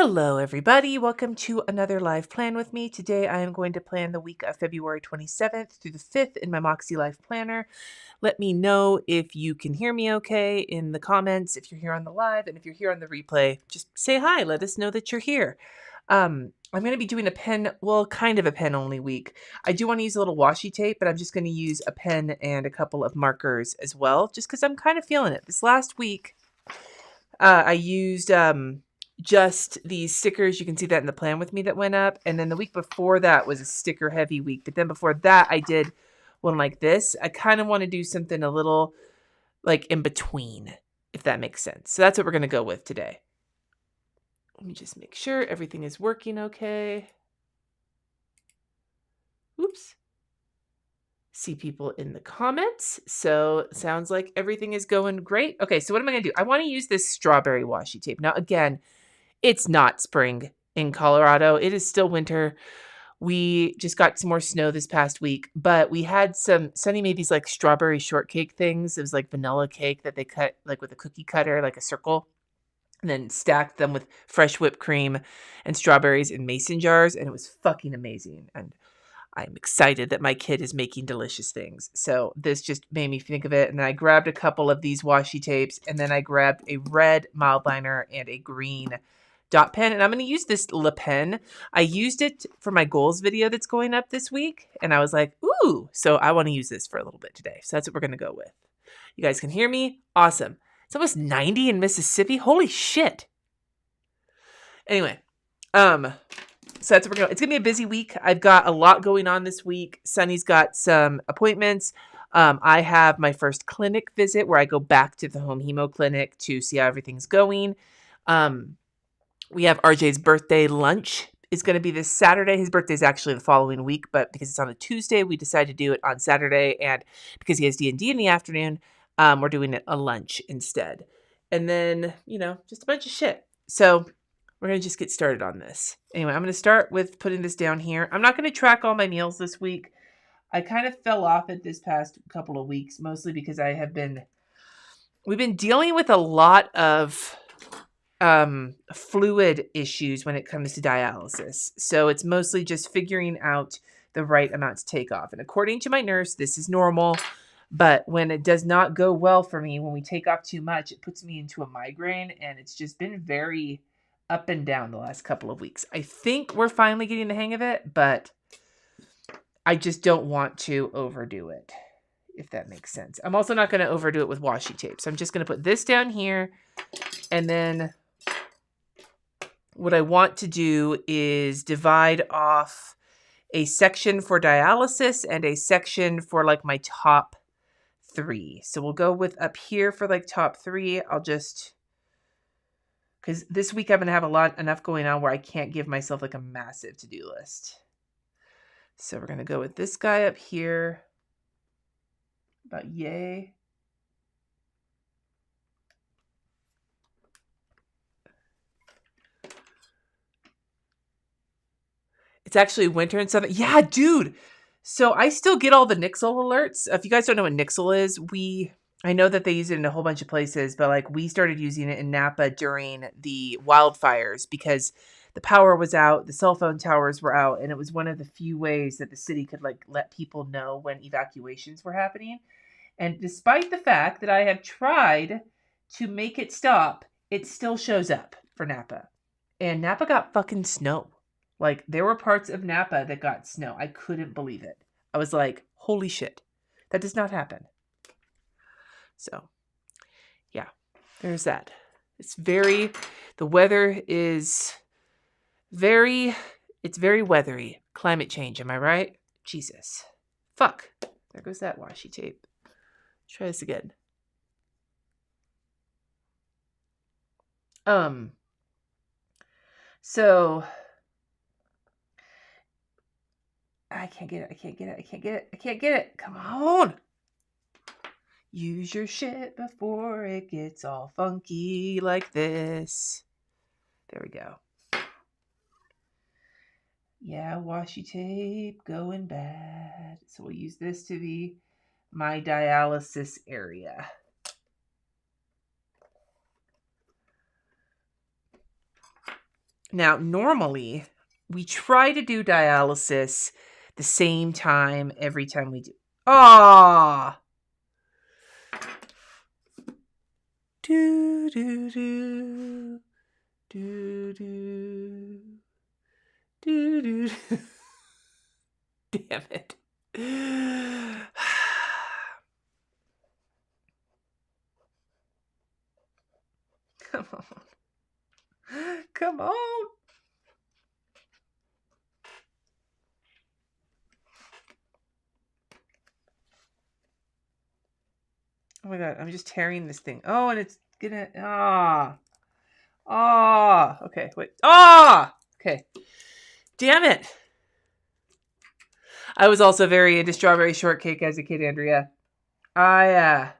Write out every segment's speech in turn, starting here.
Hello, everybody. Welcome to another live plan with me. Today, I am going to plan the week of February 27th through the 5th in my MakseLife Planner. Let me know if you can hear me okay in the comments, if you're here on the live, and if you're here on the replay, just say hi. Let us know that you're here. I'm going to be doing a pen, well, kind of a pen only week. I do want to use a little washi tape, but I'm just going to use a pen and a couple of markers as well, just because I'm kind of feeling it. This last week, I used just these stickers. You can see that in the plan with me that went up. And then the week before that was a sticker heavy week. But then before that, I did one like this. I kind of want to do something a little like in between, if that makes sense. So that's what we're going to go with today. Let me just make sure everything is working okay. Oops. See people in the comments. So sounds like everything is going great. Okay, so what am I going to do? I want to use this strawberry washi tape. Now, again, it's not spring in Colorado. It is still winter. We just got some more snow this past week, but we had Sunny made these like strawberry shortcake things. It was like vanilla cake that they cut like with a cookie cutter, like a circle, and then stacked them with fresh whipped cream and strawberries in mason jars. And it was fucking amazing. And I'm excited that my kid is making delicious things. So this just made me think of it. And then I grabbed a couple of these washi tapes, and then I grabbed a red mild liner and a green dot pen. And I'm going to use this Le Pen. I used it for my goals video that's going up this week. And I was like, ooh, so I want to use this for a little bit today. So that's what we're going to go with. You guys can hear me? Awesome. It's almost 90 in Mississippi. Holy shit. Anyway, so that's what we're going. It's going to be a busy week. I've got a lot going on this week. Sunny's got some appointments. I have my first clinic visit where I go back to the home hemo clinic to see how everything's going. We have RJ's birthday lunch. It's going to be this Saturday. His birthday is actually the following week, but because it's on a Tuesday, we decided to do it on Saturday. And because he has D&D in the afternoon, we're doing it a lunch instead. And then, just a bunch of shit. So we're going to just get started on this. Anyway, I'm going to start with putting this down here. I'm not going to track all my meals this week. I kind of fell off it this past couple of weeks, mostly because we've been dealing with a lot of fluid issues when it comes to dialysis. So it's mostly just figuring out the right amount to take off. And according to my nurse, this is normal. But when it does not go well for me, when we take off too much, it puts me into a migraine. And it's just been very up and down the last couple of weeks. I think we're finally getting the hang of it, but I just don't want to overdo it, if that makes sense. I'm also not going to overdo it with washi tape. So I'm just going to put this down here. And then what I want to do is divide off a section for dialysis and a section for like my top 3. So we'll go with up here for like top 3. Because this week I'm going to have enough going on where I can't give myself like a massive to-do list. So we're going to go with this guy up here. About yay. It's actually winter in Southern. Yeah, dude. So I still get all the Nixle alerts. If you guys don't know what Nixle is, I know that they use it in a whole bunch of places, but like we started using it in Napa during the wildfires because the power was out, the cell phone towers were out, and it was one of the few ways that the city could like let people know when evacuations were happening. And despite the fact that I have tried to make it stop, it still shows up for Napa. And Napa got fucking snow. Like, there were parts of Napa that got snow. I couldn't believe it. I was like, holy shit. That does not happen. So, yeah, there's that. The weather is it's very weathery. Climate change, am I right? Jesus. Fuck. There goes that washi tape. Let's try this again. So I can't get it. Come on. Use your shit before it gets all funky like this. There we go. Yeah, washi tape going bad. So we'll use this to be my dialysis area. Now, normally, we try to do dialysis the same time every time we do. Ah! Do, do, do. Do, do. Do, do. Damn it. Come on. Come on. Oh my god, I'm just tearing this thing. Oh, and it's gonna. Okay, wait. Okay. Damn it. I was also very into strawberry shortcake as a kid, Andrea. I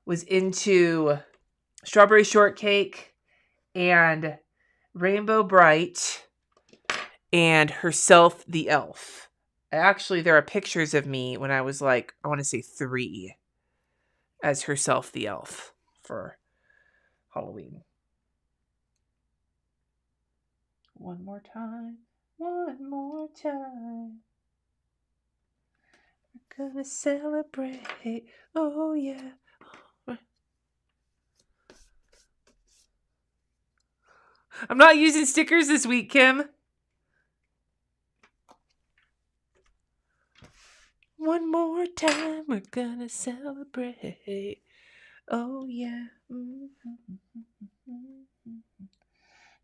was into strawberry shortcake and Rainbow Bright and Herself the Elf. Actually, there are pictures of me when I was like, I want to say 3 as Herself the Elf for Halloween. One more time. One more time. We're gonna celebrate. Oh, yeah. I'm not using stickers this week, Kim. One more time, we're gonna celebrate. Oh, yeah.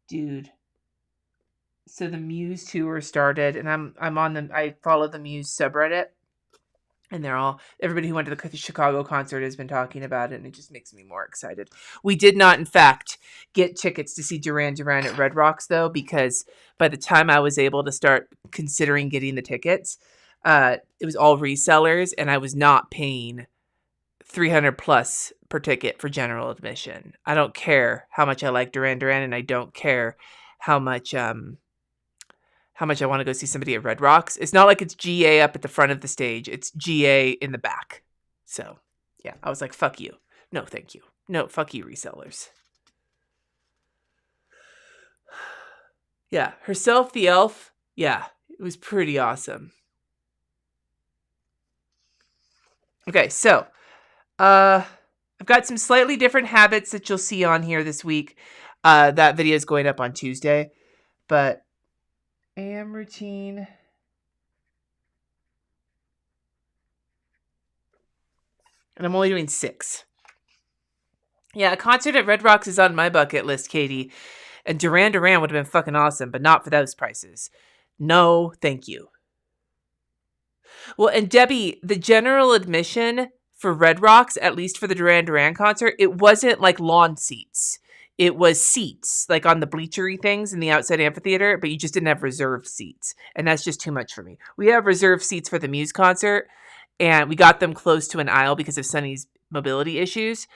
Dude. So the Muse tour started, and I follow the Muse subreddit, and everybody who went to the Chicago concert has been talking about it, and it just makes me more excited. We did not, in fact, get tickets to see Duran Duran at Red Rocks, though, because by the time I was able to start considering getting the tickets, it was all resellers, and I was not paying $300 plus per ticket for general admission. I don't care how much I like Duran Duran, and I don't care how much I want to go see somebody at Red Rocks. It's not like it's GA up at the front of the stage. It's GA in the back. So, yeah, I was like, fuck you. No, thank you. No, fuck you, resellers. Yeah, Herself the Elf. Yeah, it was pretty awesome. Okay, so, I've got some slightly different habits that you'll see on here this week. That video is going up on Tuesday, but AM routine. And I'm only doing 6. Yeah, a concert at Red Rocks is on my bucket list, Katie. And Duran Duran would have been fucking awesome, but not for those prices. No, thank you. Well, and Debbie, the general admission for Red Rocks, at least for the Duran Duran concert, it wasn't like lawn seats. It was seats, like on the bleachery things in the outside amphitheater, but you just didn't have reserved seats. And that's just too much for me. We have reserved seats for the Muse concert, and we got them close to an aisle because of Sunny's mobility issues.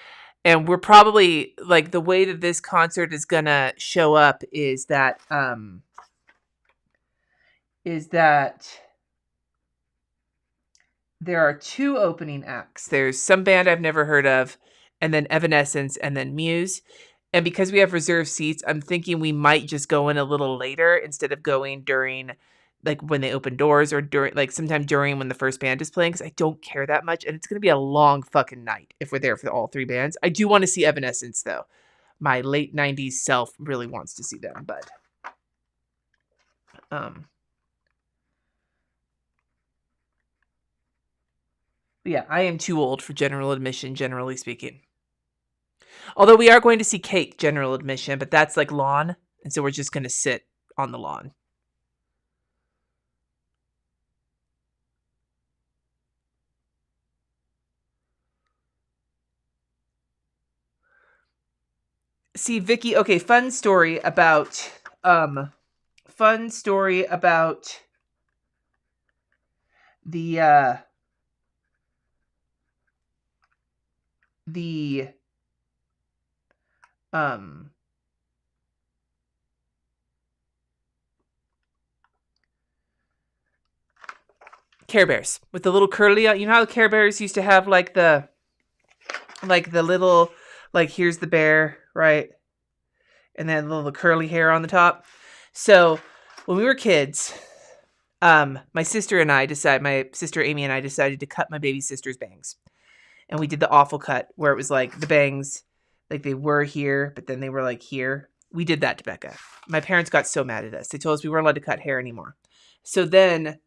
And we're probably, like, the way that this concert is going to show up is that there are 2 opening acts. There's some band I've never heard of, and then Evanescence, and then Muse. And because we have reserved seats, I'm thinking we might just go in a little later instead of going during, like, when they open doors, or during, like, sometime during when the first band is playing, because I don't care that much, and it's going to be a long fucking night if we're there for all 3 bands. I do want to see Evanescence, though. My late 90s self really wants to see them, but yeah, I am too old for general admission, generally speaking. Although we are going to see Cake general admission, but that's like lawn, and so we're just going to sit on the lawn. See, Vicky, okay, fun story about the Care Bears with the little curly, you know how Care Bears used to have like the little, like, here's the bear, right? and then a little curly hair on the top. So when we were kids, my sister Amy and I decided to cut my baby sister's bangs. And we did the awful cut where it was like the bangs, like they were here, but then they were like here. We did that to Becca. My parents got so mad at us. They told us we weren't allowed to cut hair anymore. So then,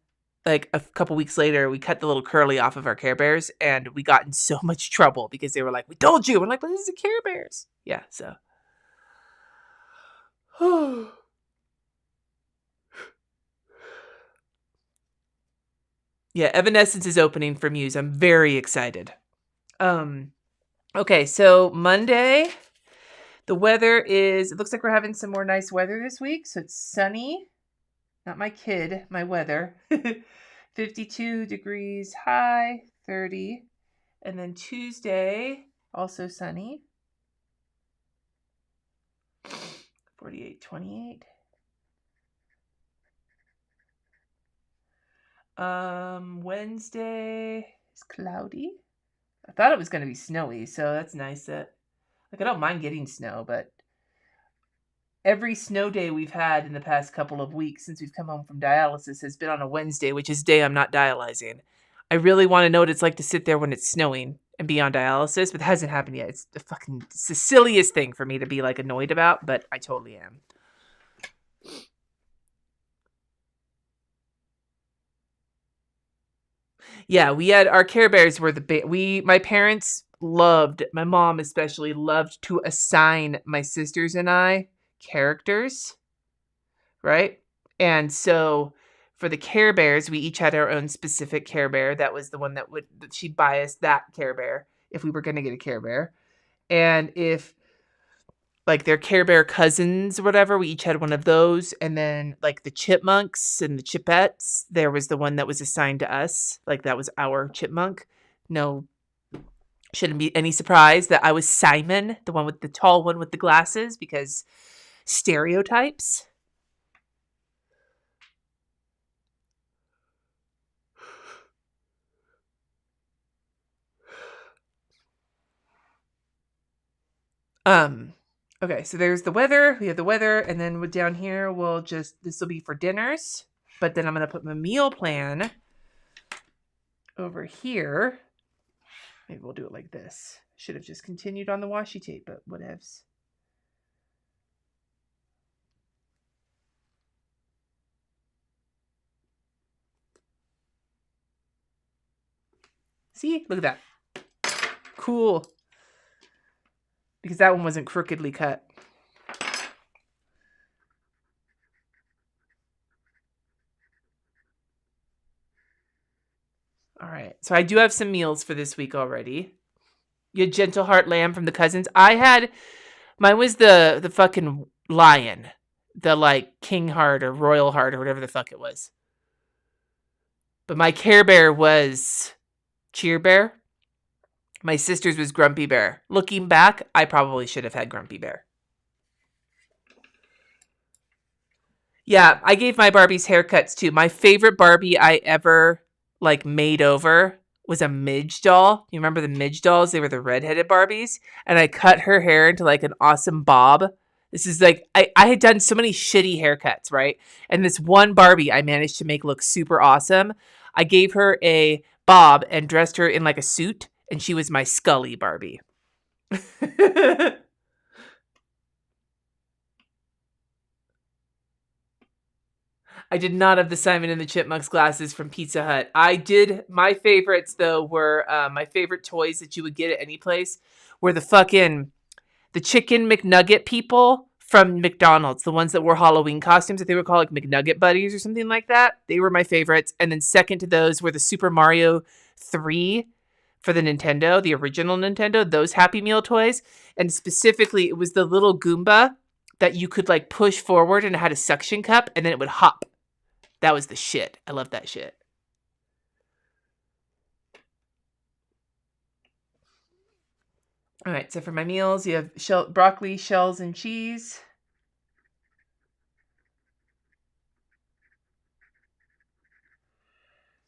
like a couple weeks later, we cut the little curly off of our Care Bears, and we got in so much trouble because they were like, "We told you." We're like, "But this is a Care Bears." Yeah, so. Yeah, Evanescence is opening for Muse. I'm very excited. Okay, so Monday, the weather it looks like we're having some more nice weather this week. So it's sunny. Not my kid, my weather. 52 degrees high, 30. And then Tuesday, also sunny. 48, 28. Wednesday is cloudy. I thought it was going to be snowy, so that's nice. I don't mind getting snow, but every snow day we've had in the past couple of weeks since we've come home from dialysis has been on a Wednesday, which is the day I'm not dialyzing. I really want to know what it's like to sit there when it's snowing and be on dialysis, but it hasn't happened yet. It's the silliest thing for me to be like annoyed about, but I totally am. Yeah, we had our Care Bears were my parents loved, my mom especially loved to assign my sisters and I characters, right? And so for the Care Bears, we each had our own specific Care Bear. That was the one that she'd buy us that Care Bear if we were going to get a Care Bear. And if like their Care Bear cousins or whatever, we each had one of those. And then like the Chipmunks and the Chipettes, there was the one that was assigned to us. Like that was our chipmunk. No, shouldn't be any surprise that I was Simon, the one with the tall one with the glasses, because stereotypes. Okay, so there's the weather. We have the weather, and then down here, this will be for dinners. But then I'm going to put my meal plan over here. Maybe we'll do it like this. Should have just continued on the washi tape, but whatevs. See? Look at that. Cool. Because that one wasn't crookedly cut. All right. So I do have some meals for this week already. You had Gentle Heart Lamb from the Cousins. Mine was the fucking lion. The like King Heart or Royal Heart or whatever the fuck it was. But my Care Bear was Cheer Bear. My sister's was Grumpy Bear. Looking back, I probably should have had Grumpy Bear. Yeah, I gave my Barbies haircuts too. My favorite Barbie I ever like made over was a Midge doll. You remember the Midge dolls? They were the redheaded Barbies. And I cut her hair into like an awesome bob. This is like, I had done so many shitty haircuts, right? And this one Barbie I managed to make look super awesome. I gave her a bob and dressed her in like a suit. And she was my Scully Barbie. I did not have the Simon and the Chipmunks glasses from Pizza Hut. I did. My favorites, though, were my favorite toys that you would get at any place were the Chicken McNugget people from McDonald's. The ones that wore Halloween costumes. I think they were called like McNugget Buddies or something like that. They were my favorites. And then second to those were the Super Mario 3 for the Nintendo, the original Nintendo, those Happy Meal toys. And specifically, it was the little Goomba that you could like push forward and it had a suction cup and then it would hop. That was the shit. I love that shit. All right, so for my meals, you have broccoli, shells, and cheese.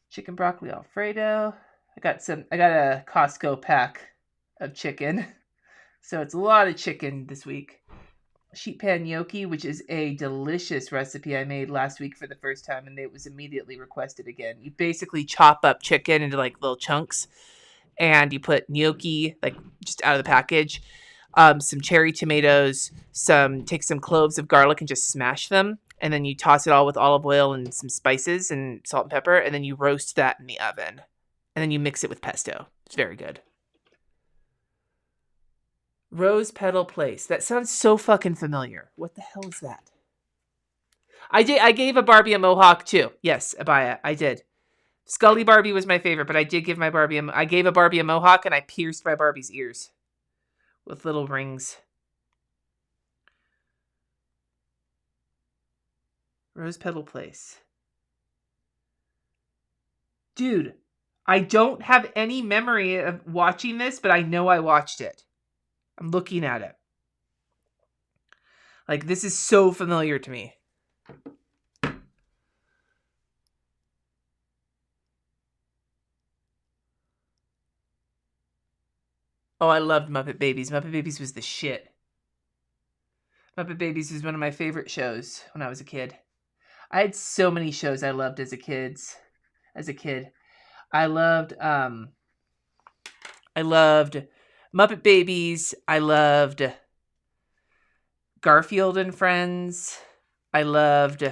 Chicken broccoli Alfredo. I got a Costco pack of chicken. So it's a lot of chicken this week. sheet pan gnocchi, which is a delicious recipe I made last week for the first time, and it was immediately requested again. You basically chop up chicken into like little chunks, and you put gnocchi like just out of the package, some cherry tomatoes, take some cloves of garlic and just smash them, and then you toss it all with olive oil and some spices and salt and pepper, and then you roast that in the oven, and then you mix it with pesto. It's very good. Rose Petal Place. That sounds so fucking familiar. What the hell is that? I gave a Barbie a mohawk too. Yes, Abaya, I did. Scully Barbie was my favorite, but I did give I gave a Barbie a mohawk, and I pierced my Barbie's ears with little rings. Rose Petal Place. Dude, I don't have any memory of watching this, but I know I watched it. I'm looking at it. Like, this is so familiar to me. Oh, I loved Muppet Babies. Muppet Babies was the shit. Muppet Babies was one of my favorite shows when I was a kid. I had so many shows I loved as a kid. I loved Muppet Babies. I loved Garfield and Friends. I loved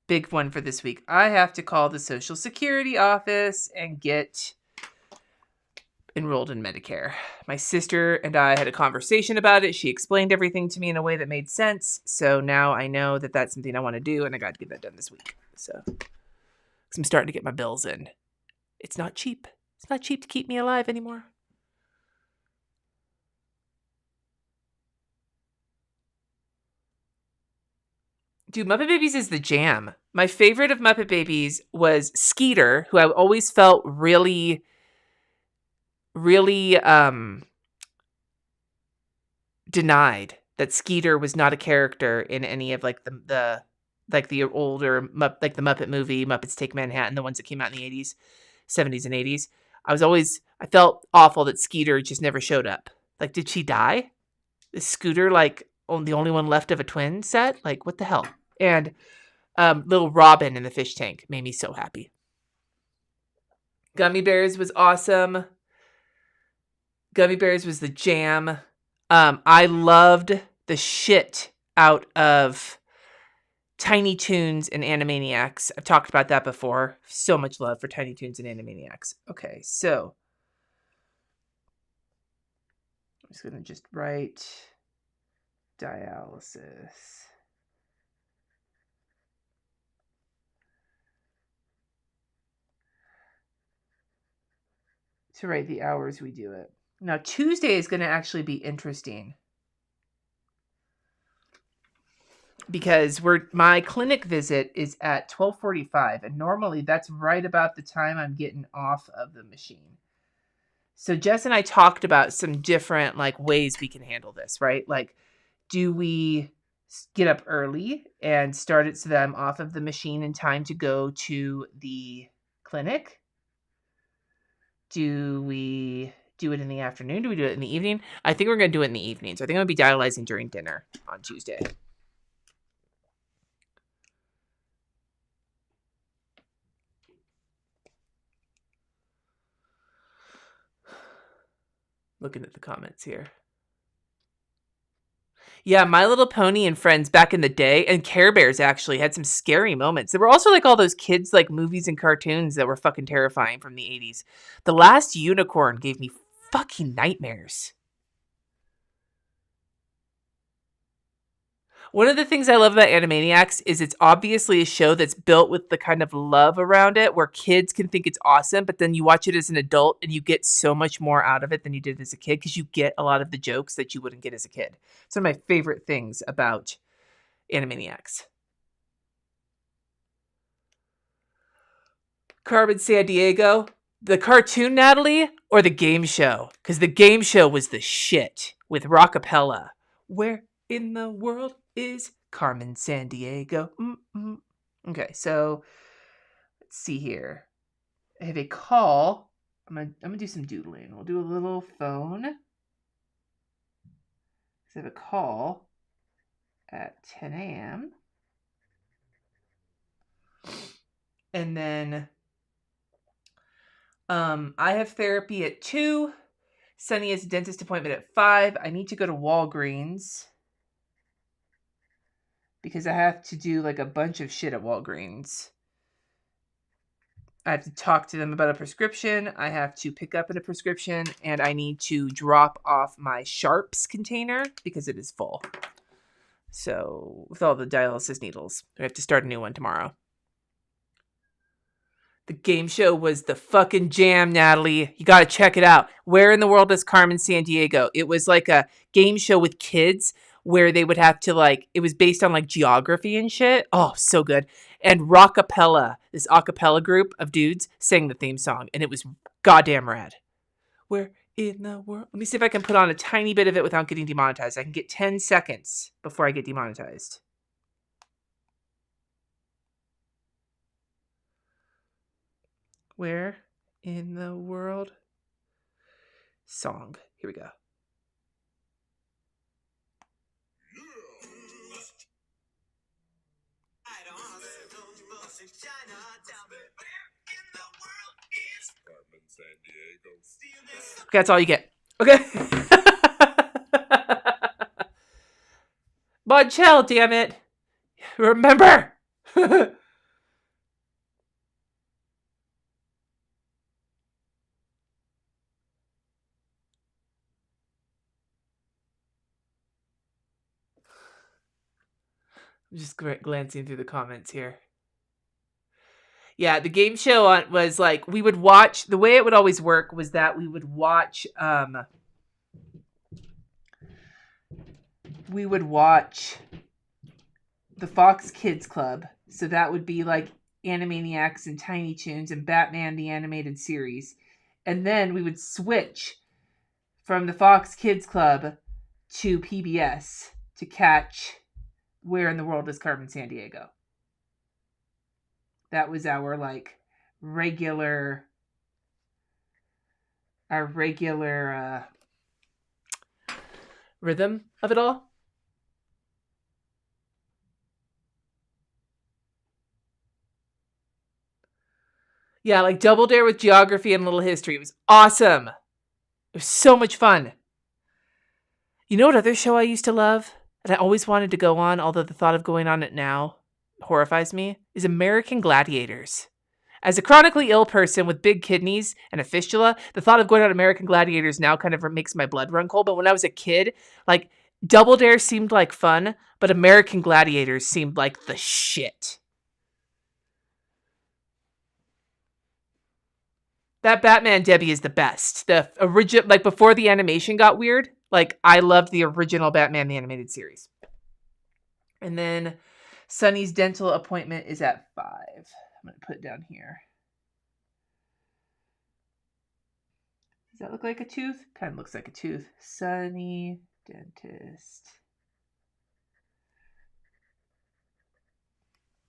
big one for this week. I have to call the Social Security office and get enrolled in Medicare. My sister and I had a conversation about it. She explained everything to me in a way that made sense. So now I know that that's something I want to do, and I got to get that done this week. So, because I'm starting to get my bills in. It's not cheap. It's not cheap to keep me alive anymore. Dude, Muppet Babies is the jam. My favorite of Muppet Babies was Skeeter, who I always felt really denied that Skeeter was not a character in any of like the older like the Muppet movie, Muppets Take Manhattan, the ones that came out in the 80s, 70s and 80s. I felt awful that Skeeter just never showed up. Like, did she die? Is Scooter like the only one left of a twin set? Like, what the hell? And little Robin in the fish tank made me so happy. Gummy Bears was awesome. Gummy Bears was the jam. I loved the shit out of Tiny Toons and Animaniacs. I've talked about that before. So much love for Tiny Toons and Animaniacs. Okay, so I'm just going to just write dialysis. To write the hours we do it. Now, Tuesday is going to actually be interesting because my clinic visit is at 12:45, and normally that's right about the time I'm getting off of the machine. So Jess and I talked about some different like ways we can handle this, right? Like, do we get up early and start it so that I'm off of the machine in time to go to the clinic? Do we do it in the afternoon? Do we do it in the evening? I think we're going to do it in the evening. So I think I'm going to be dialyzing during dinner on Tuesday. Looking at the comments here. Yeah, My Little Pony and Friends back in the day, and Care Bears actually had some scary moments. There were also like all those kids like movies and cartoons that were fucking terrifying from the 80s. The Last Unicorn gave me fucking nightmares. One of the things I love about Animaniacs is it's obviously a show that's built with the kind of love around it where kids can think it's awesome, but then you watch it as an adult and you get so much more out of it than you did as a kid because you get a lot of the jokes that you wouldn't get as a kid. It's one of my favorite things about Animaniacs. Carmen Sandiego, the cartoon, Natalie, or the game show? Because the game show was the shit with Rockapella. Where in the world is Carmen Sandiego? Okay, so let's see here. I have a call. I'm gonna do some doodling. We'll do a little phone. I have a call at 10 a.m. And then I have therapy at 2. Sunny has a dentist appointment at 5. I need to go to Walgreens because I have to do like a bunch of shit at Walgreens. I have to talk to them about a prescription. I have to pick up a prescription, and I need to drop off my Sharps container because it is full. So with all the dialysis needles, I have to start a new one tomorrow. The game show was the fucking jam, Natalie. You got to check it out. Where in the world is Carmen Sandiego? It was like a game show with kids where they would have to like, it was based on like geography and shit. Oh, so good. And Rockapella, this acapella group of dudes, sang the theme song, and it was goddamn rad. Where in the world? Let me see if I can put on a tiny bit of it without getting demonetized. I can get 10 seconds before I get demonetized. Where in the world? Song. Here we go. Okay, that's all you get. Okay. Monchel, damn it. Remember. I'm just glancing through the comments here. Yeah, the game show was like, we would watch, the way it would always work was that we would watch the Fox Kids Club. So that would be like Animaniacs and Tiny Toons and Batman the Animated Series. And then we would switch from the Fox Kids Club to PBS to catch Where in the World is Carmen Sandiego. That was our like regular rhythm of it all. Yeah, like Double Dare with geography and little history. It was awesome. It was so much fun. You know what other show I used to love? And I always wanted to go on, although the thought of going on it now horrifies me, is American Gladiators. As a chronically ill person with big kidneys and a fistula, the thought of going on American Gladiators now kind of makes my blood run cold. But when I was a kid, like Double Dare seemed like fun, but American Gladiators seemed like the shit. That Batman Debbie is the best. The original, like before the animation got weird, like I loved the original Batman the Animated Series. And then Sunny's dental appointment is at 5. I'm going to put it down here. Does that look like a tooth? Kind of looks like a tooth. Sunny dentist.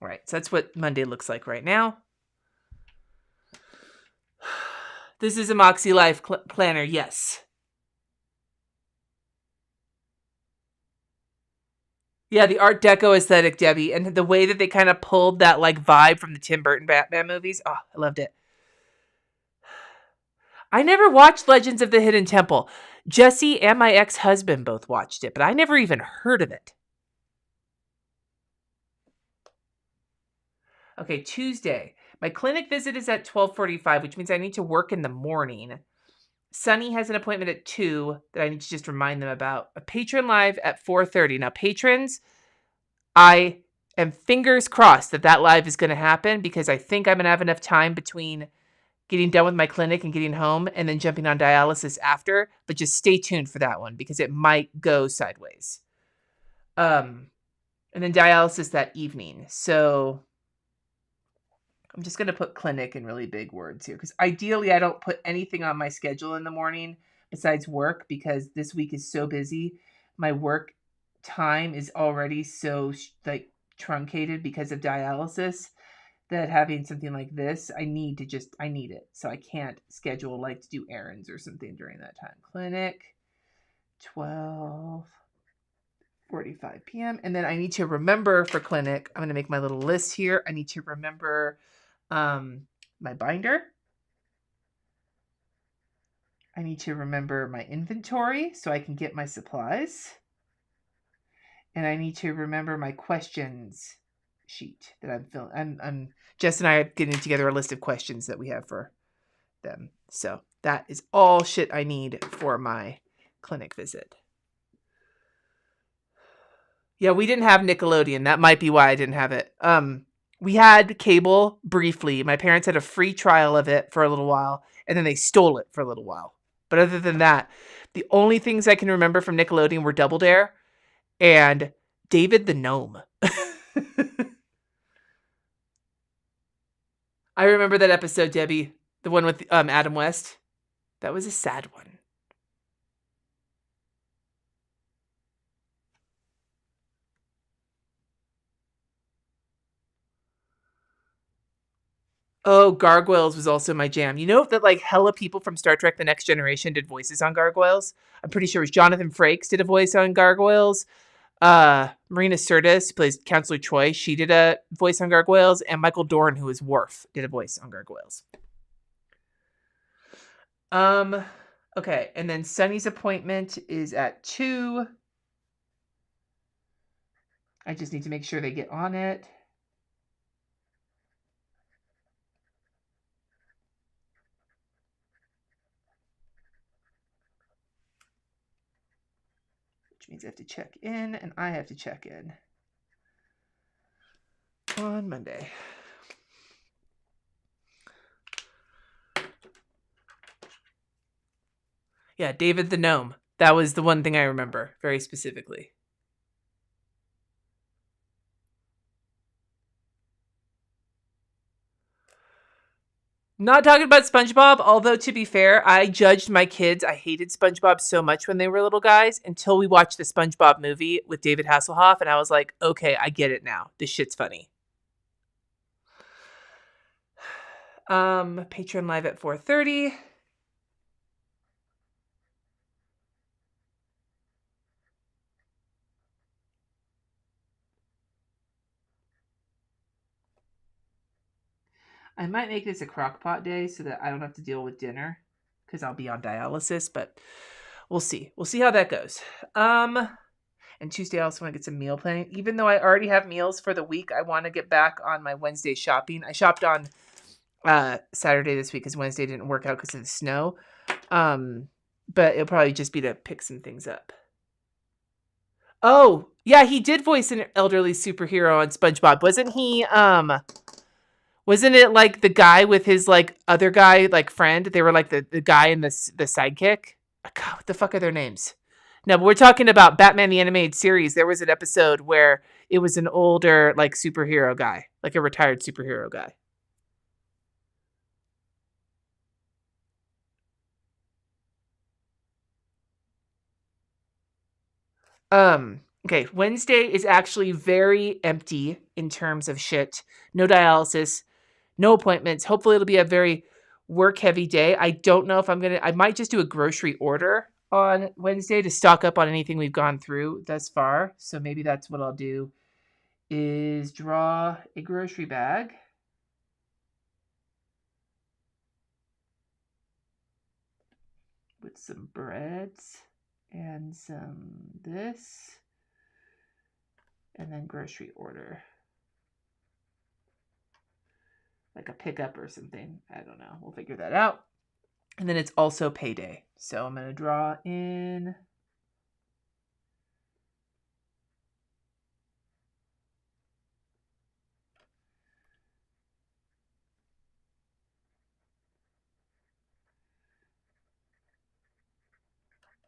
All right, so that's what Monday looks like right now. This is a MakseLife Planner, yes. Yeah, the Art Deco aesthetic, Debbie, and the way that they kind of pulled that like vibe from the Tim Burton Batman movies. Oh, I loved it. I never watched Legends of the Hidden Temple. Jesse and my ex-husband both watched it, but I never even heard of it. Okay, Tuesday. My clinic visit is at 12:45, which means I need to work in the morning. Sunny has an appointment at 2 that I need to just remind them about. A patron live at 4:30. Now, patrons, I am fingers crossed that live is going to happen because I think I'm going to have enough time between getting done with my clinic and getting home and then jumping on dialysis after. But just stay tuned for that one because it might go sideways. And then dialysis that evening. So I'm just going to put clinic in really big words here because ideally I don't put anything on my schedule in the morning besides work because this week is so busy. My work time is already so like truncated because of dialysis that having something like this, I need it. So I can't schedule like to do errands or something during that time. Clinic, 12:45 p.m. And then I need to remember for clinic, I'm going to make my little list here. I need to remember my binder. I need to remember my inventory so I can get my supplies. And I need to remember my questions sheet that I'm filling. I'm Jess and I are getting together a list of questions that we have for them. So that is all shit I need for my clinic visit. Yeah, we didn't have Nickelodeon. That might be why I didn't have it. We had cable briefly. My parents had a free trial of it for a little while, and then they stole it for a little while. But other than that, the only things I can remember from Nickelodeon were Double Dare and David the Gnome. I remember that episode, Debbie, the one with Adam West. That was a sad one. Oh, Gargoyles was also my jam. You know that like hella people from Star Trek The Next Generation did voices on Gargoyles? I'm pretty sure it was Jonathan Frakes did a voice on Gargoyles. Marina Sirtis plays Counselor Choi. She did a voice on Gargoyles. And Michael Dorn, who is Worf, did a voice on Gargoyles. Okay. And then Sunny's appointment is at 2. I just need to make sure they get on it. Which means I have to check in, and I have to check in on Monday. Yeah, David the Gnome. That was the one thing I remember very specifically. Not talking about SpongeBob, although to be fair, I judged my kids. I hated SpongeBob so much when they were little guys until we watched the SpongeBob movie with David Hasselhoff, and I was like, okay, I get it now. This shit's funny. Patreon live at 4:30. I might make this a crock pot day so that I don't have to deal with dinner because I'll be on dialysis, but we'll see. We'll see how that goes. And Tuesday I also want to get some meal planning. Even though I already have meals for the week, I want to get back on my Wednesday shopping. I shopped on Saturday this week because Wednesday didn't work out because of the snow. But it'll probably just be to pick some things up. Oh, yeah, he did voice an elderly superhero on SpongeBob. Wasn't it like the guy with his like other guy, like friend? They were like the guy and the sidekick. God, what the fuck are their names? No, but we're talking about Batman the Animated Series. There was an episode where it was an older like superhero guy, like a retired superhero guy. Okay, Wednesday is actually very empty in terms of shit. No dialysis, no appointments. Hopefully it'll be a very work heavy day. I don't know if I might just do a grocery order on Wednesday to stock up on anything we've gone through thus far. So maybe that's what I'll do is draw a grocery bag. With some breads and some this. And then grocery order. Like a pickup or something. I don't know. We'll figure that out. And then it's also payday. So I'm going to draw in.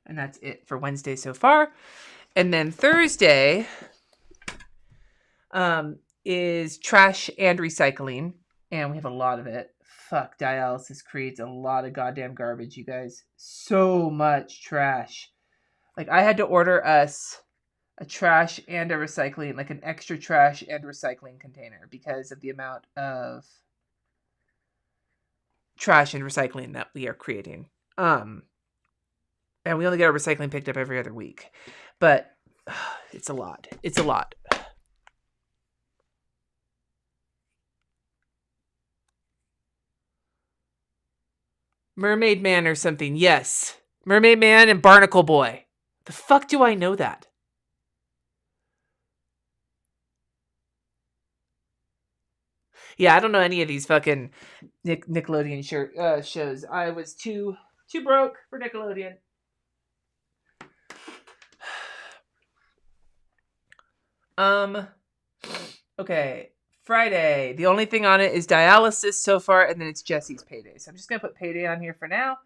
And that's it for Wednesday so far. And then Thursday is trash and recycling. And we have a lot of it. Fuck, dialysis creates a lot of goddamn garbage, you guys. So much trash. Like, I had to order us a trash and a recycling, like an extra trash and recycling container because of the amount of trash and recycling that we are creating. And we only get our recycling picked up every other week. But it's a lot. It's a lot. Mermaid Man or something. Yes. Mermaid Man and Barnacle Boy. The fuck do I know that? Yeah, I don't know any of these fucking Nickelodeon shows. I was too broke for Nickelodeon. Okay. Friday. The only thing on it is dialysis so far, and then it's Jesse's payday. So I'm just gonna put payday on here for now.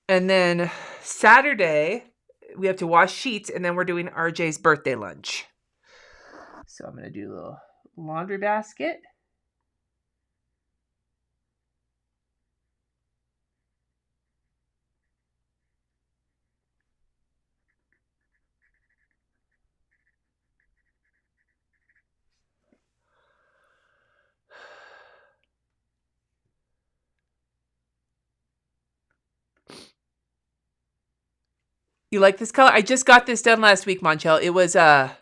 And then Saturday, we have to wash sheets, and then we're doing RJ's birthday lunch. So I'm going to do a little laundry basket. You like this color? I just got this done last week, Monchel. It was I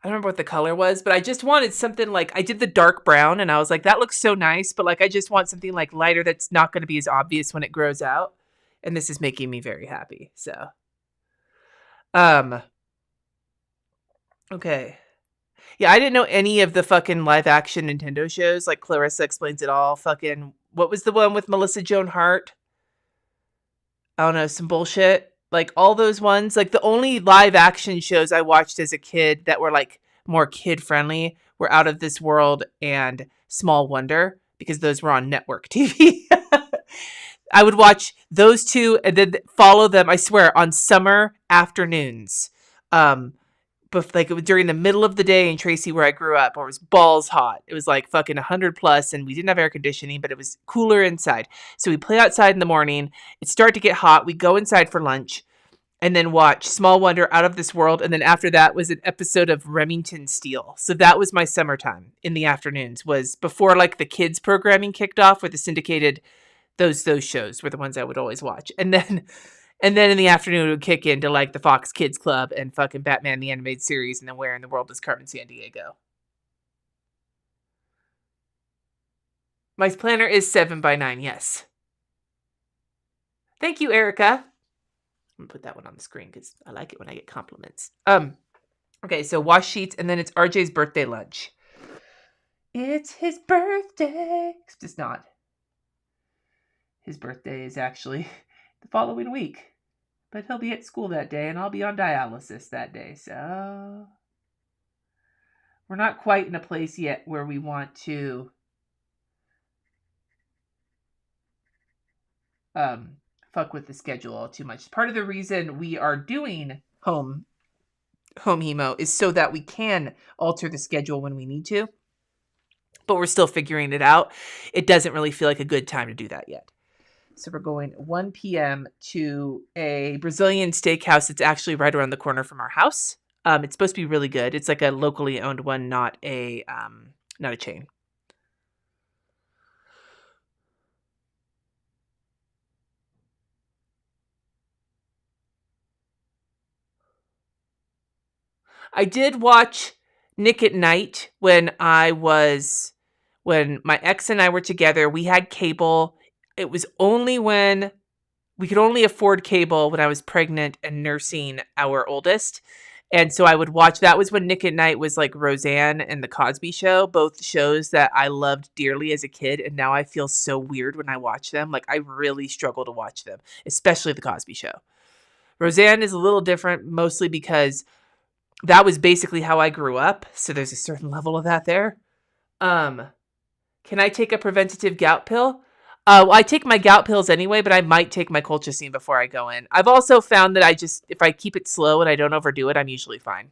don't remember what the color was, but I just wanted something like, I did the dark brown and I was like, that looks so nice, but like, I just want something like lighter that's not going to be as obvious when it grows out. And this is making me very happy. So, okay. Yeah, I didn't know any of the fucking live action Nintendo shows. Like Clarissa Explains It All. Fucking, what was the one with Melissa Joan Hart? I don't know, some bullshit. Like all those ones. Like the only live action shows I watched as a kid that were like more kid friendly were Out of This World and Small Wonder, because those were on network TV. I would watch those two and then follow them, I swear, on summer afternoons. But like it was during the middle of the day in Tracy where I grew up, where it was balls hot. It was like fucking 100 plus and we didn't have air conditioning, but it was cooler inside. So we play outside in the morning. It started to get hot. We go inside for lunch and then watch Small Wonder, Out of This World. And then after that was an episode of Remington Steele. So that was my summertime in the afternoons, was before like the kids programming kicked off with the syndicated, those shows were the ones I would always watch. And then in the afternoon, it would kick into like the Fox Kids Club and fucking Batman the Animated Series, and then Where in the World is Carmen Sandiego. My planner is 7x9, yes. Thank you, Erica. I'm gonna put that one on the screen because I like it when I get compliments. Okay, so wash sheets, and then it's RJ's birthday lunch. It's his birthday. Except it's not. His birthday is actually the following week. But he'll be at school that day, and I'll be on dialysis that day. So we're not quite in a place yet where we want to fuck with the schedule all too much. Part of the reason we are doing home hemo is so that we can alter the schedule when we need to. But we're still figuring it out. It doesn't really feel like a good time to do that yet. So we're going 1 p.m. to a Brazilian steakhouse that's actually right around the corner from our house. It's supposed to be really good. It's like a locally owned one, not a chain. I did watch Nick at Night when my ex and I were together. We had cable. It was only when we could only afford cable when I was pregnant and nursing our oldest. And so I would watch, that was when Nick at Night was like Roseanne and The Cosby Show, both shows that I loved dearly as a kid. And now I feel so weird when I watch them. Like I really struggle to watch them, especially The Cosby Show. Roseanne is a little different, mostly because that was basically how I grew up. So there's a certain level of that there. Can I take a preventative gout pill? Well, I take my gout pills anyway, but I might take my colchicine before I go in. I've also found that if I keep it slow and I don't overdo it, I'm usually fine.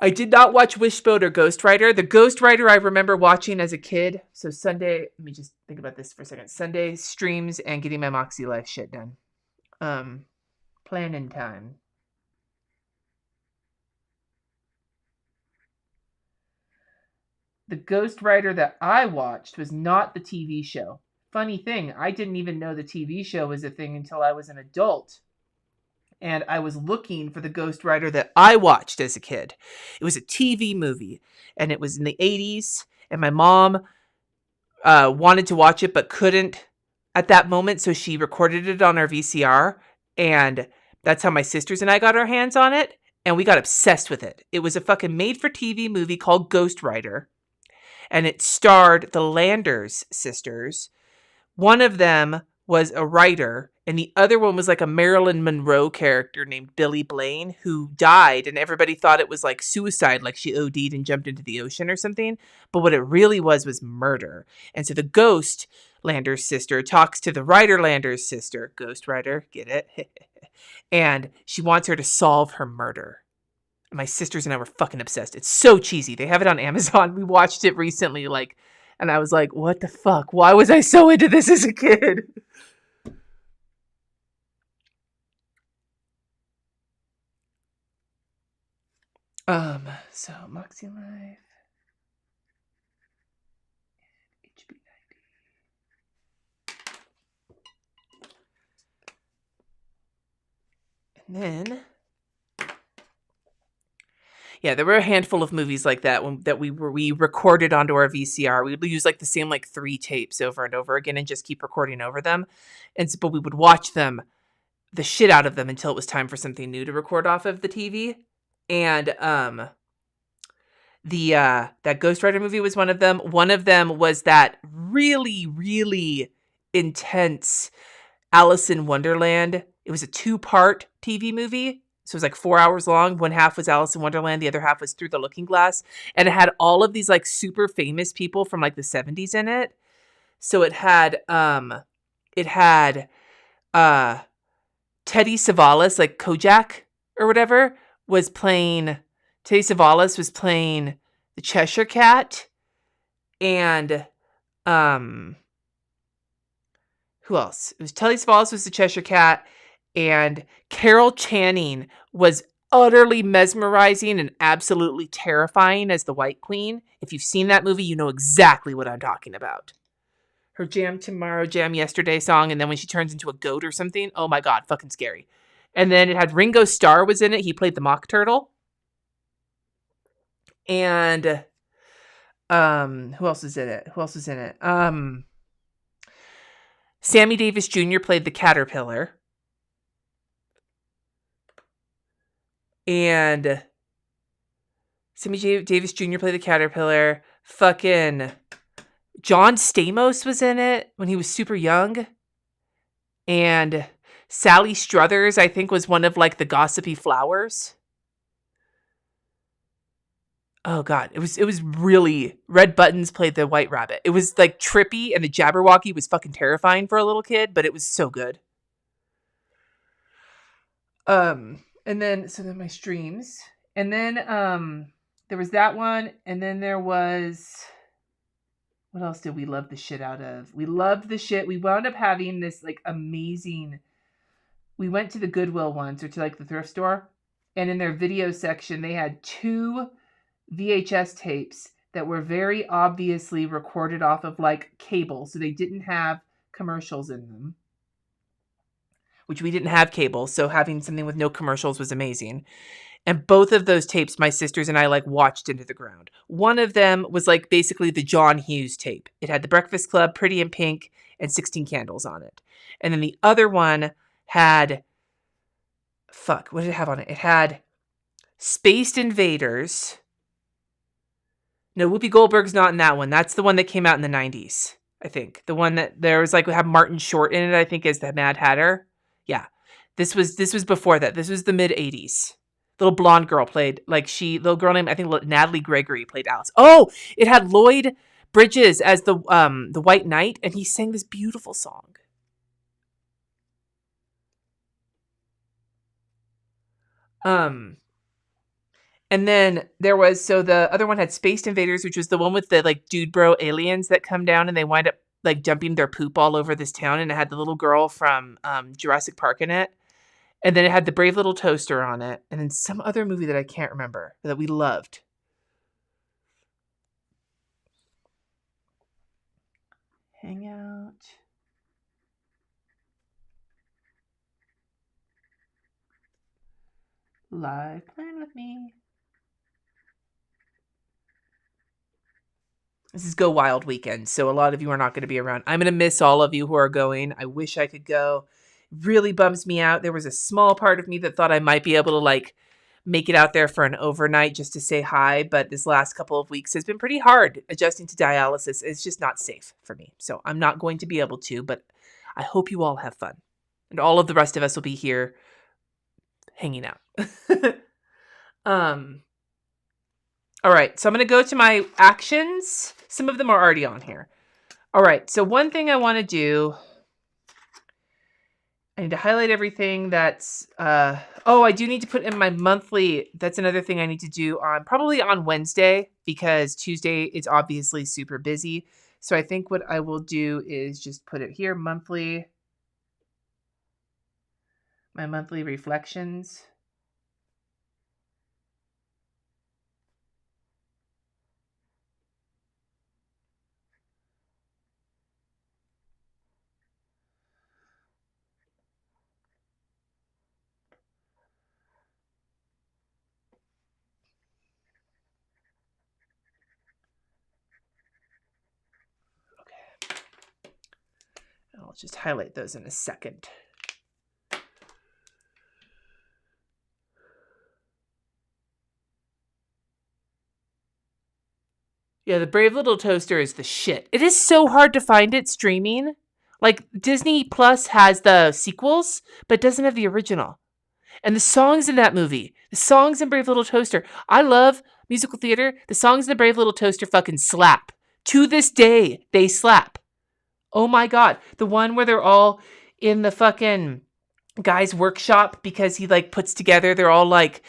I did not watch Wishbone or Ghost Rider. The Ghost Rider I remember watching as a kid. So Sunday, let me just think about this for a second. Sunday streams and getting my MakseLife shit done. Planning time. The Ghost Rider that I watched was not the TV show. Funny thing, I didn't even know the TV show was a thing until I was an adult. And I was looking for the Ghost Rider that I watched as a kid. It was a TV movie, and it was in the 80s, and my mom wanted to watch it but couldn't at that moment, so she recorded it on our VCR, and that's how my sisters and I got our hands on it, and we got obsessed with it. It was a fucking made-for-TV movie called Ghost Rider, and it starred the Landers sisters. One of them was a writer, and the other one was like a Marilyn Monroe character named Billy Blaine, who died, and everybody thought it was like suicide, like she OD'd and jumped into the ocean or something. But what it really was murder. And so the ghost Landers sister talks to the writer Landers sister, Ghost Rider, get it? And she wants her to solve her murder. My sisters and I were fucking obsessed. It's so cheesy. They have it on Amazon. We watched it recently, and I was like, what the fuck? Why was I so into this as a kid? So MakseLife. HB90. And then yeah, there were a handful of movies like that that we recorded onto our VCR. We would use like the same 3 tapes over and over again and just keep recording over them. But we would watch them, the shit out of them, until it was time for something new to record off of the TV. And that Ghost Rider movie was one of them. One of them was that really, really intense Alice in Wonderland. It was a 2-part TV movie. So it was like 4 hours long. One half was Alice in Wonderland. The other half was Through the Looking Glass. And it had all of these super famous people from the 70s in it. So it had Teddy Savalas, Kojak or whatever, was playing. Teddy Savalas was playing the Cheshire Cat. And who else? It was Teddy Savalas was the Cheshire Cat. And Carol Channing was utterly mesmerizing and absolutely terrifying as the White Queen. If you've seen that movie, you know exactly what I'm talking about. Her Jam Tomorrow, Jam Yesterday song, and then when she turns into a goat or something, oh my god, fucking scary. And then it had Ringo Starr was in it. He played the Mock Turtle. And who else was in it? Sammy Davis Jr. played the Caterpillar. And Sammy Davis Jr. played the Caterpillar. Fucking John Stamos was in it when he was super young. And Sally Struthers, I think, was one of the gossipy flowers. Oh god, it was really. Red Buttons played the White Rabbit. It was trippy, and the Jabberwocky was fucking terrifying for a little kid, but it was so good. And then my streams. And then there was that one, and then there was, what else did we love the shit out of? We loved the shit. We wound up having this amazing. We went to the Goodwill once, or to the thrift store, and in their video section they had 2 VHS tapes that were very obviously recorded off of cable, so they didn't have commercials in them. Which we didn't have cable, so having something with no commercials was amazing. And both of those tapes, my sisters and I watched into the ground. One of them was basically the John Hughes tape. It had The Breakfast Club, Pretty in Pink, and 16 Candles on it. And then the other one had, what did it have on it? It had Spaced Invaders. No, Whoopi Goldberg's not in that one. That's the one that came out in the 90s, I think. The one that there was we have Martin Short in it, I think, as the Mad Hatter. Yeah. This was before that. This was the mid 80s. Little blonde girl played little girl named, I think, Natalie Gregory played Alice. Oh, it had Lloyd Bridges as the White Knight, and he sang this beautiful song. And then there was, so the other one had Space Invaders, which was the one with the like dude bro aliens that come down and they wind up like dumping their poop all over this town. And it had the little girl from Jurassic Park in it. And then it had the Brave Little Toaster on it. And then some other movie that I can't remember that we loved. Hang out. Live plan with me. This is Go Wild weekend, so a lot of you are not going to be around. I'm going to miss all of you who are going. I wish I could go. It really bums me out. There was a small part of me that thought I might be able to like make it out there for an overnight just to say hi, but this last couple of weeks has been pretty hard adjusting to dialysis. It's just not safe for me. So I'm not going to be able to, but I hope you all have fun. And all of the rest of us will be here hanging out. All right, so I'm going to go to my actions. Some of them are already on here. All right, so one thing I want to do, I need to highlight everything that's, I do need to put in my monthly, that's another thing I need to do probably on Wednesday, because Tuesday is obviously super busy. So I think what I will do is just put it here, my monthly reflections. I'll just highlight those in a second. Yeah, the Brave Little Toaster is the shit. It is so hard to find it streaming. Like, Disney Plus has the sequels, but doesn't have the original. And the songs in that movie, the songs in Brave Little Toaster, I love musical theater. The songs in the Brave Little Toaster fucking slap. To this day, they slap. Oh my God. The one where they're all in the fucking guy's workshop because he like puts together, they're all like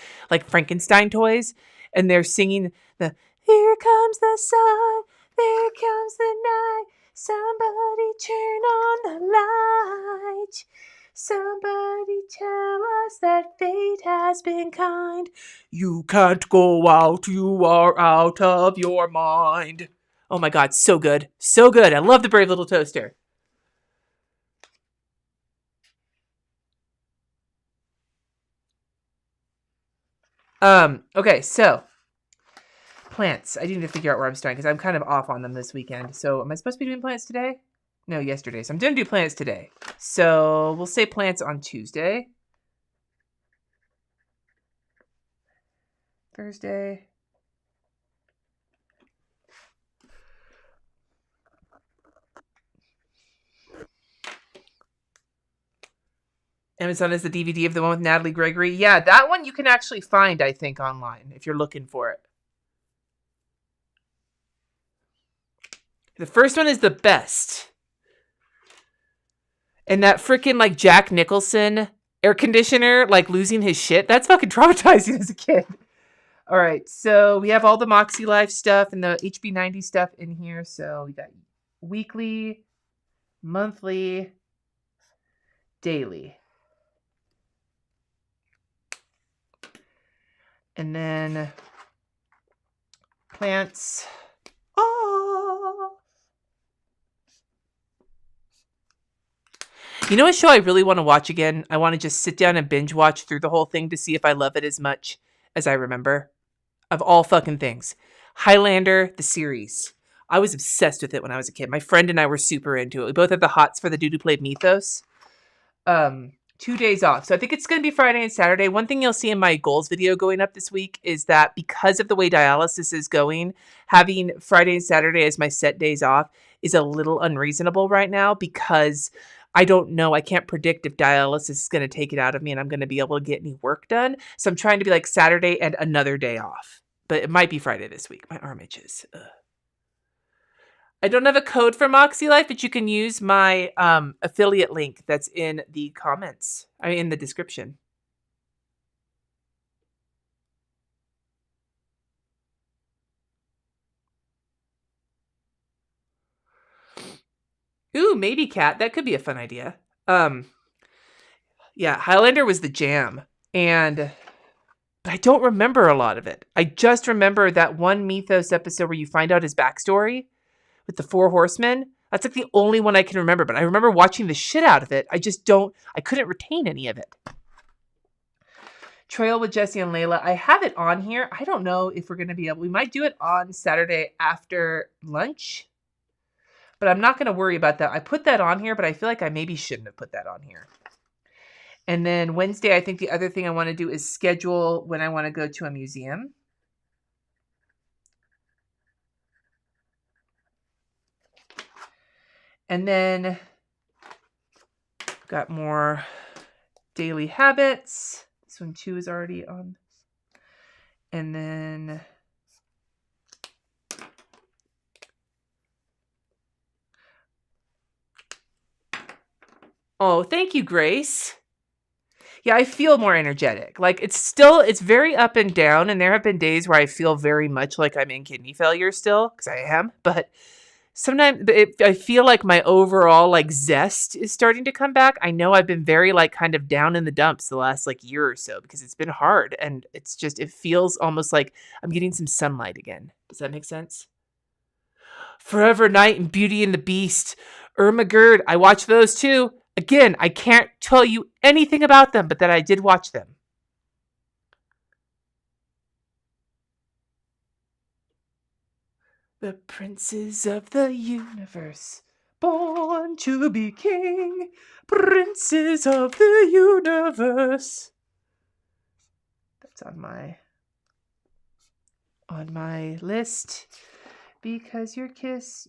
Frankenstein toys, and they're singing the "Here comes the sun, there comes the night, somebody turn on the light, somebody tell us that fate has been kind, you can't go out, you are out of your mind." Oh my God, so good. So good. I love the Brave Little Toaster. Okay, so plants. I do need to figure out where I'm starting because I'm kind of off on them this weekend. So am I supposed to be doing plants today? No, yesterday. So I'm going to do plants today. So we'll say plants on Tuesday. Thursday. Amazon is the DVD of the one with Natalie Gregory. Yeah, that one you can actually find, I think, online if you're looking for it. The first one is the best. And that freaking like Jack Nicholson air conditioner, like losing his shit, that's fucking traumatizing as a kid. All right, so we have all the MakseLife stuff and the HB90 stuff in here. So we got weekly, monthly, daily. And then plants. Oh. You know a show I really want to watch again? I want to just sit down and binge watch through the whole thing to see if I love it as much as I remember. Of all fucking things. Highlander, the series. I was obsessed with it when I was a kid. My friend and I were super into it. We both had the hots for the dude who played Mythos. 2 days off. So I think it's going to be Friday and Saturday. One thing you'll see in my goals video going up this week is that because of the way dialysis is going, having Friday and Saturday as my set days off is a little unreasonable right now because I don't know. I can't predict if dialysis is going to take it out of me and I'm going to be able to get any work done. So I'm trying to be like Saturday and another day off. But it might be Friday this week. My arm itches. Ugh. I don't have a code for MakseLife, but you can use my affiliate link that's in the comments. I mean, in the description. Ooh, maybe cat. That could be a fun idea. Yeah, Highlander was the jam. And but I don't remember a lot of it. I just remember that one Mythos episode where you find out his backstory with the Four Horsemen. That's like the only one I can remember, but I remember watching the shit out of it. I couldn't retain any of it. Trail with Jesse and Layla. I have it on here. I don't know if we're going to be able, we might do it on Saturday after lunch, but I'm not going to worry about that. I put that on here, but I feel like I maybe shouldn't have put that on here. And then Wednesday, I think the other thing I want to do is schedule when I want to go to a museum. And then got more daily habits. This one too is already on. And then oh, thank you, Grace. Yeah, I feel more energetic. Like it's very up and down. And there have been days where I feel very much like I'm in kidney failure still, because I am. But sometimes I feel like my overall like zest is starting to come back. I know I've been very like kind of down in the dumps the last like year or so because it's been hard. And it's just, it feels almost like I'm getting some sunlight again. Does that make sense? Forever Night and Beauty and the Beast. Irma Gerd. I watched those too. Again, I can't tell you anything about them, but that I did watch them. The princes of the universe, born to be king, princes of the universe. That's on my list. Because your kiss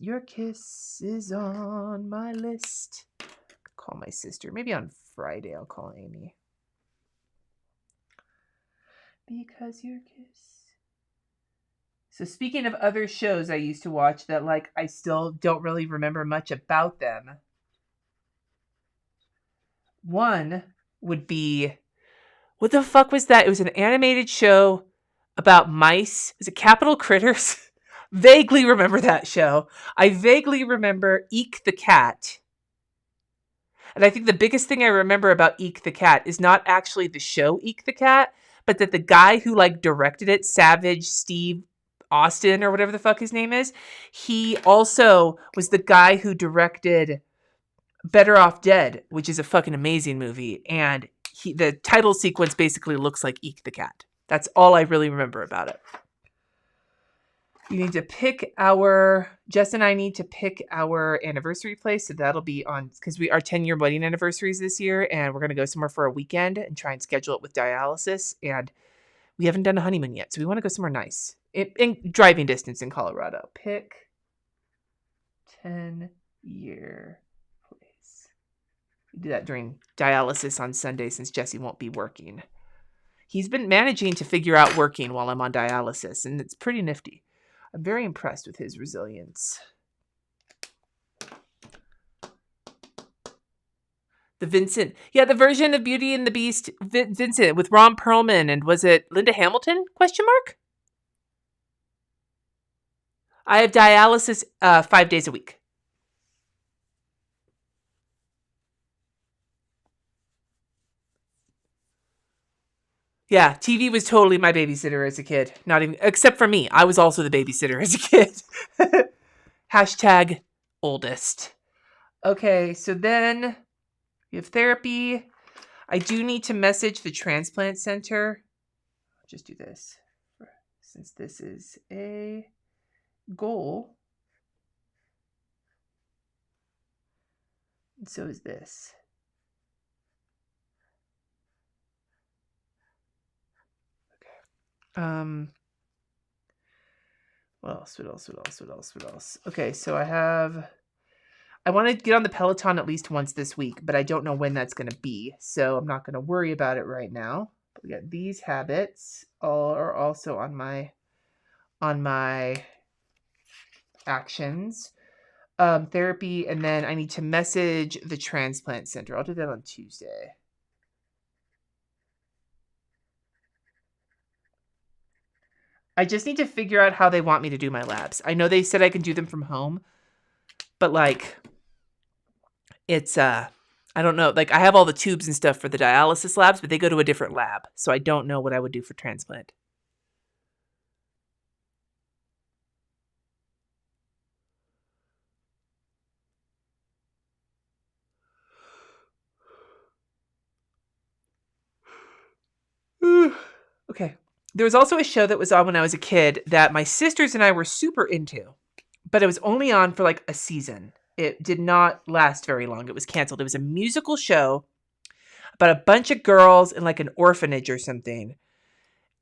is on my list. Call my sister. Maybe on Friday I'll call Amy. Because your kiss. So speaking of other shows I used to watch that like I still don't really remember much about them. One would be, what the fuck was that? It was an animated show about mice. Is it Capital Critters? Vaguely remember that show. I vaguely remember Eek the Cat. And I think the biggest thing I remember about Eek the Cat is not actually the show Eek the Cat, but that the guy who like directed it, Savage Steve Austin or whatever the fuck his name is, he also was the guy who directed Better Off Dead, which is a fucking amazing movie. And the title sequence basically looks like Eek the Cat. That's all I really remember about it. You need to pick Jess and I need to pick our anniversary place. So that'll be on, because our 10-year wedding anniversaries this year. And we're going to go somewhere for a weekend and try and schedule it with dialysis. And we haven't done a honeymoon yet. So we want to go somewhere nice in driving distance in Colorado. Pick 10-year place. We do that during dialysis on Sunday since Jesse won't be working. He's been managing to figure out working while I'm on dialysis. And it's pretty nifty. I'm very impressed with his resilience. The Vincent. Yeah, the version of Beauty and the Beast, Vincent, with Ron Perlman. And was it Linda Hamilton? ? I have dialysis 5 days a week. Yeah, TV was totally my babysitter as a kid. Not even, except for me. I was also the babysitter as a kid. Hashtag oldest. Okay, so then we have therapy. I do need to message the transplant center. I'll just do this. Since this is a goal. And so is this. What else? Okay, so I want to get on the Peloton at least once this week, but I don't know when that's going to be. So I'm not going to worry about it right now. But we got these habits are also on my actions. Therapy, and then I need to message the transplant center. I'll do that on Tuesday. I just need to figure out how they want me to do my labs. I know they said I can do them from home, but like, It's I don't know. Like I have all the tubes and stuff for the dialysis labs, but they go to a different lab. So I don't know what I would do for transplant. Okay. There was also a show that was on when I was a kid that my sisters and I were super into, but it was only on for like a season. It did not last very long. It was canceled. It was a musical show about a bunch of girls in like an orphanage or something.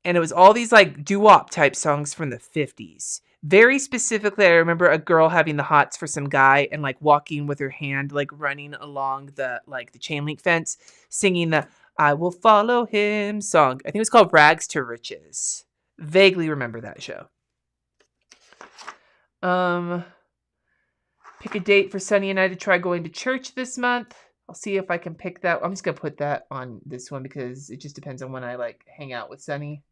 And it was all these like doo-wop type songs from the 50s. Very specifically, I remember a girl having the hots for some guy and like walking with her hand, like running along the chain link fence, singing the I Will Follow Him song. I think it was called Rags to Riches. Vaguely remember that show. Pick a date for Sunny and I to try going to church this month. I'll see if I can pick that. I'm just going to put that on this one because it just depends on when I like hang out with Sunny.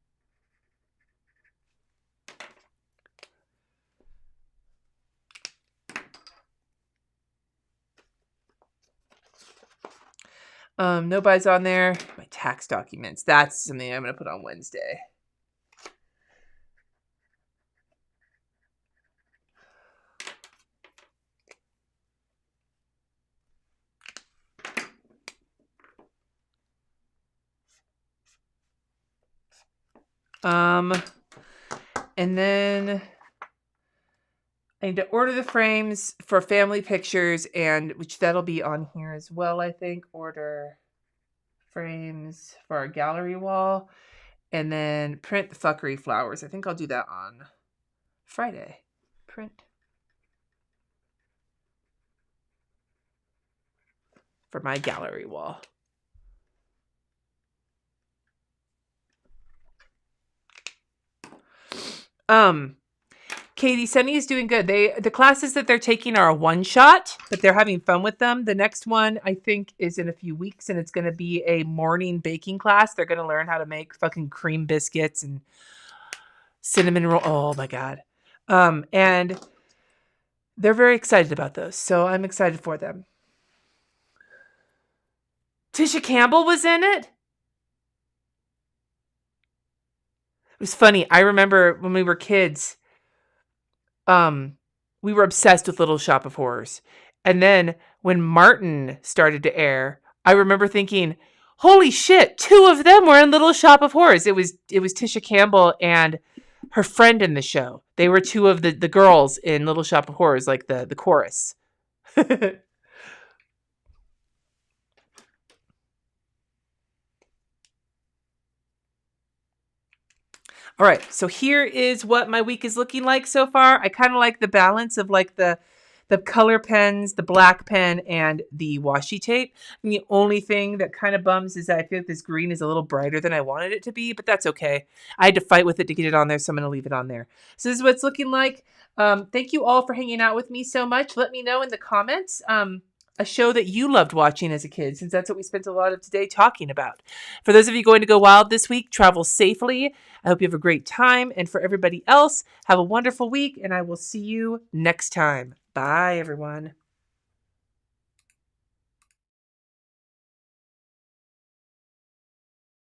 No buys on there. My tax documents. That's something I'm going to put on Wednesday. And then I need to order the frames for family pictures, and which that'll be on here as well, I think. Order frames for our gallery wall, and then print the fuckery flowers. I think I'll do that on Friday. Print for my gallery wall. Katie, Sunny is doing good. The classes that they're taking are a one-shot, but they're having fun with them. The next one, I think, is in a few weeks, and it's going to be a morning baking class. They're going to learn how to make fucking cream biscuits and cinnamon roll. Oh, my God. And they're very excited about those, so I'm excited for them. Tisha Campbell was in it? It was funny. I remember when we were kids, we were obsessed with Little Shop of Horrors. And then when Martin started to air, I remember thinking, holy shit, 2 of them were in Little Shop of Horrors. It was Tisha Campbell and her friend in the show. They were 2 of the girls in Little Shop of Horrors, like the chorus. All right, so here is what my week is looking like so far. I kind of like the balance of like the color pens, the black pen, and the washi tape. And the only thing that kind of bums is that I feel like this green is a little brighter than I wanted it to be, but that's okay. I had to fight with it to get it on there, so I'm going to leave it on there. So this is what it's looking like. Thank you all for hanging out with me so much. Let me know in the comments a show that you loved watching as a kid, since that's what we spent a lot of today talking about. For those of you going to go wild this week, travel safely. I hope you have a great time. And for everybody else, have a wonderful week, and I will see you next time. Bye, everyone.